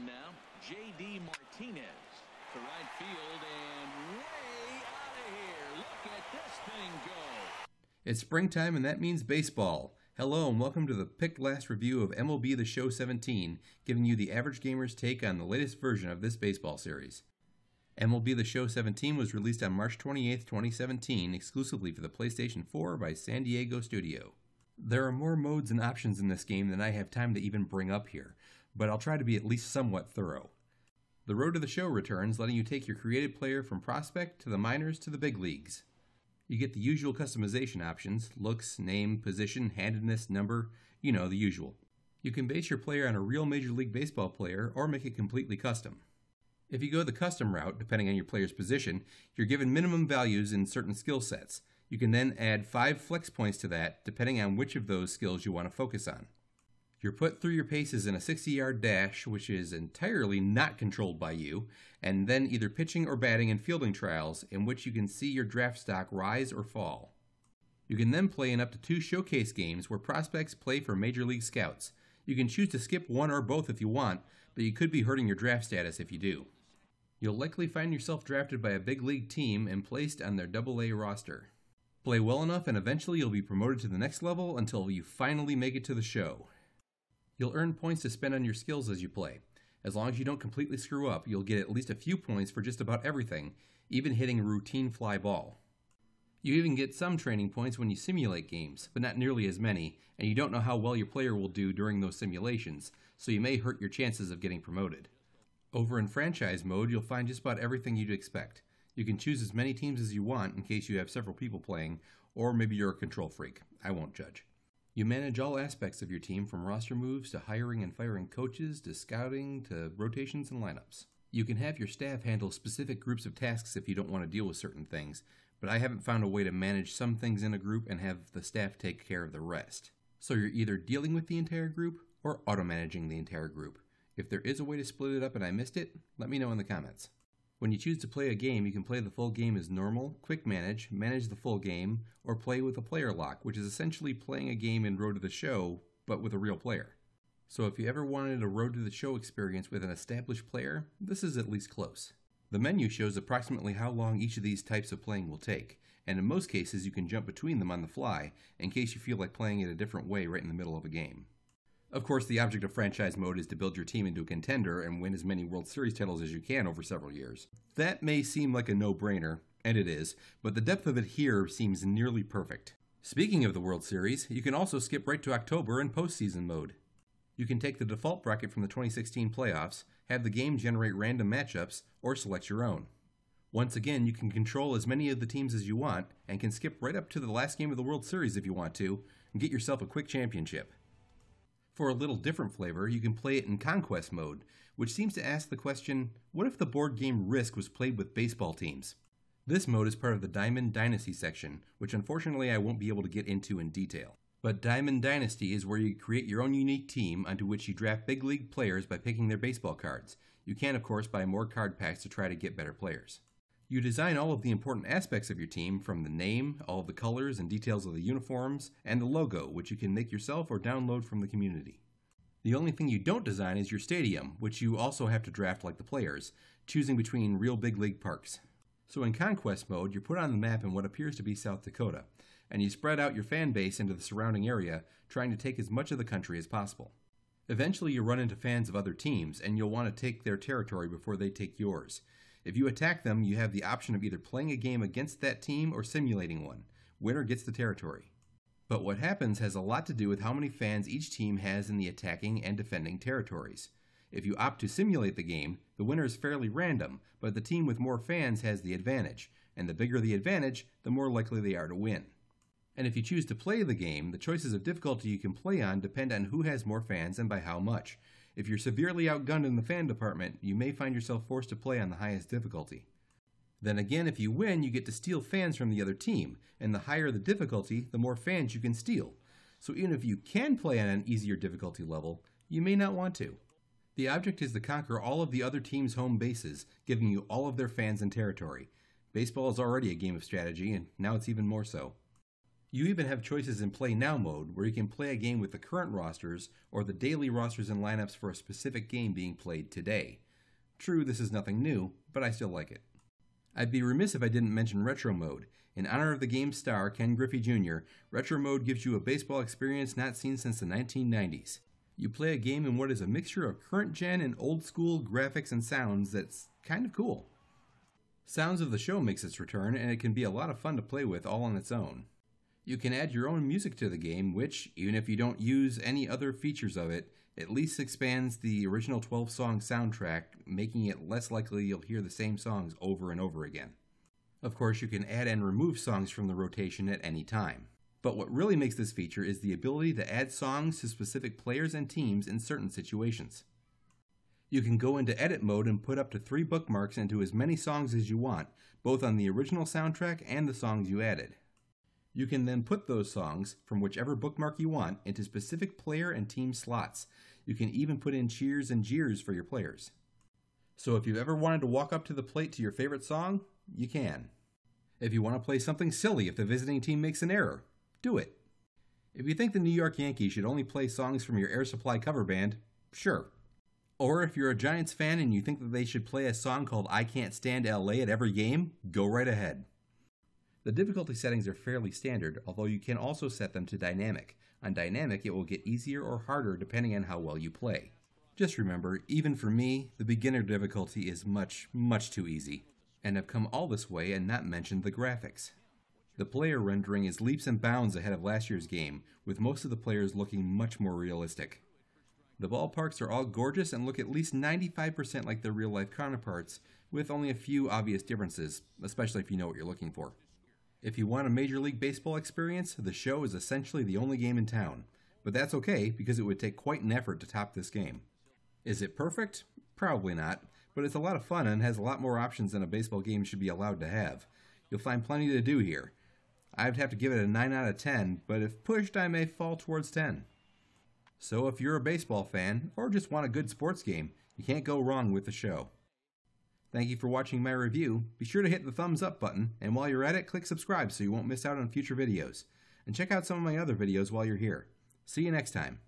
now, J.D. Martinez to right field and way out of here. Look at this thing go. It's springtime, and that means baseball. Hello, and welcome to the Pick Last review of MLB The Show 17, giving you the average gamer's take on the latest version of this baseball series. MLB The Show 17 was released on March 28, 2017, exclusively for the PlayStation 4 by San Diego Studio. There are more modes and options in this game than I have time to even bring up here, but I'll try to be at least somewhat thorough. The Road to the Show returns, letting you take your created player from prospect to the minors to the big leagues. You get the usual customization options: looks, name, position, handedness, number, you know, the usual. You can base your player on a real Major League Baseball player or make it completely custom. If you go the custom route, depending on your player's position, you're given minimum values in certain skill sets. You can then add 5 flex points to that, depending on which of those skills you want to focus on. You're put through your paces in a 60-yard dash, which is entirely not controlled by you, and then either pitching or batting and fielding trials, in which you can see your draft stock rise or fall. You can then play in up to 2 showcase games where prospects play for Major League Scouts. You can choose to skip one or both if you want, but you could be hurting your draft status if you do. You'll likely find yourself drafted by a big league team and placed on their AA roster. Play well enough and eventually you'll be promoted to the next level until you finally make it to the show. You'll earn points to spend on your skills as you play. As long as you don't completely screw up, you'll get at least a few points for just about everything, even hitting a routine fly ball. You even get some training points when you simulate games, but not nearly as many, and you don't know how well your player will do during those simulations, so you may hurt your chances of getting promoted. Over in franchise mode, you'll find just about everything you'd expect. You can choose as many teams as you want in case you have several people playing, or maybe you're a control freak. I won't judge. You manage all aspects of your team, from roster moves to hiring and firing coaches to scouting to rotations and lineups. You can have your staff handle specific groups of tasks if you don't want to deal with certain things, but I haven't found a way to manage some things in a group and have the staff take care of the rest. So you're either dealing with the entire group or auto-managing the entire group. If there is a way to split it up and I missed it, let me know in the comments. When you choose to play a game, you can play the full game as normal, quick manage the full game, or play with a player lock, which is essentially playing a game in Road to the Show, but with a real player. So if you ever wanted a Road to the Show experience with an established player, this is at least close. The menu shows approximately how long each of these types of playing will take, and in most cases you can jump between them on the fly, in case you feel like playing it a different way right in the middle of a game. Of course, the object of franchise mode is to build your team into a contender and win as many World Series titles as you can over several years. That may seem like a no-brainer, and it is, but the depth of it here seems nearly perfect. Speaking of the World Series, you can also skip right to October in postseason mode. You can take the default bracket from the 2016 playoffs, have the game generate random matchups, or select your own. Once again, you can control as many of the teams as you want, and can skip right up to the last game of the World Series if you want to, and get yourself a quick championship. For a little different flavor, you can play it in conquest mode, which seems to ask the question, what if the board game Risk was played with baseball teams? This mode is part of the Diamond Dynasty section, which unfortunately I won't be able to get into in detail. But Diamond Dynasty is where you create your own unique team onto which you draft big league players by picking their baseball cards. You can, of course, buy more card packs to try to get better players. You design all of the important aspects of your team, from the name, all of the colors and details of the uniforms, and the logo, which you can make yourself or download from the community. The only thing you don't design is your stadium, which you also have to draft like the players, choosing between real big league parks. So in conquest mode, you're put on the map in what appears to be South Dakota, and you spread out your fan base into the surrounding area, trying to take as much of the country as possible. Eventually you run into fans of other teams, and you'll want to take their territory before they take yours. If you attack them, you have the option of either playing a game against that team or simulating one. Winner gets the territory. But what happens has a lot to do with how many fans each team has in the attacking and defending territories. If you opt to simulate the game, the winner is fairly random, but the team with more fans has the advantage, and the bigger the advantage, the more likely they are to win. And if you choose to play the game, the choices of difficulty you can play on depend on who has more fans and by how much. If you're severely outgunned in the fan department, you may find yourself forced to play on the highest difficulty. Then again, if you win, you get to steal fans from the other team, and the higher the difficulty, the more fans you can steal. So even if you can play on an easier difficulty level, you may not want to. The object is to conquer all of the other team's home bases, giving you all of their fans and territory. Baseball is already a game of strategy, and now it's even more so. You even have choices in Play Now mode, where you can play a game with the current rosters or the daily rosters and lineups for a specific game being played today. True, this is nothing new, but I still like it. I'd be remiss if I didn't mention Retro Mode. In honor of the game's star, Ken Griffey Jr., Retro Mode gives you a baseball experience not seen since the 1990s. You play a game in what is a mixture of current gen and old school graphics and sounds that's kind of cool. Sounds of the Show makes its return, and it can be a lot of fun to play with all on its own. You can add your own music to the game, which, even if you don't use any other features of it, at least expands the original 12-song soundtrack, making it less likely you'll hear the same songs over and over again. Of course, you can add and remove songs from the rotation at any time. But what really makes this feature is the ability to add songs to specific players and teams in certain situations. You can go into edit mode and put up to 3 bookmarks into as many songs as you want, both on the original soundtrack and the songs you added. You can then put those songs, from whichever bookmark you want, into specific player and team slots. You can even put in cheers and jeers for your players. So if you've ever wanted to walk up to the plate to your favorite song, you can. If you want to play something silly if the visiting team makes an error, do it. If you think the New York Yankees should only play songs from your Air Supply cover band, sure. Or if you're a Giants fan and you think that they should play a song called I Can't Stand LA at every game, go right ahead. The difficulty settings are fairly standard, although you can also set them to dynamic. On dynamic, it will get easier or harder depending on how well you play. Just remember, even for me, the beginner difficulty is much, much too easy. And I've come all this way and not mentioned the graphics. The player rendering is leaps and bounds ahead of last year's game, with most of the players looking much more realistic. The ballparks are all gorgeous and look at least 95% like their real-life counterparts, with only a few obvious differences, especially if you know what you're looking for. If you want a Major League Baseball experience, The Show is essentially the only game in town. But that's okay, because it would take quite an effort to top this game. Is it perfect? Probably not, but it's a lot of fun and has a lot more options than a baseball game should be allowed to have. You'll find plenty to do here. I'd have to give it a 9 out of 10, but if pushed, I may fall towards 10. So if you're a baseball fan, or just want a good sports game, you can't go wrong with The Show. Thank you for watching my review. Be sure to hit the thumbs up button, and while you're at it, click subscribe so you won't miss out on future videos. And check out some of my other videos while you're here. See you next time.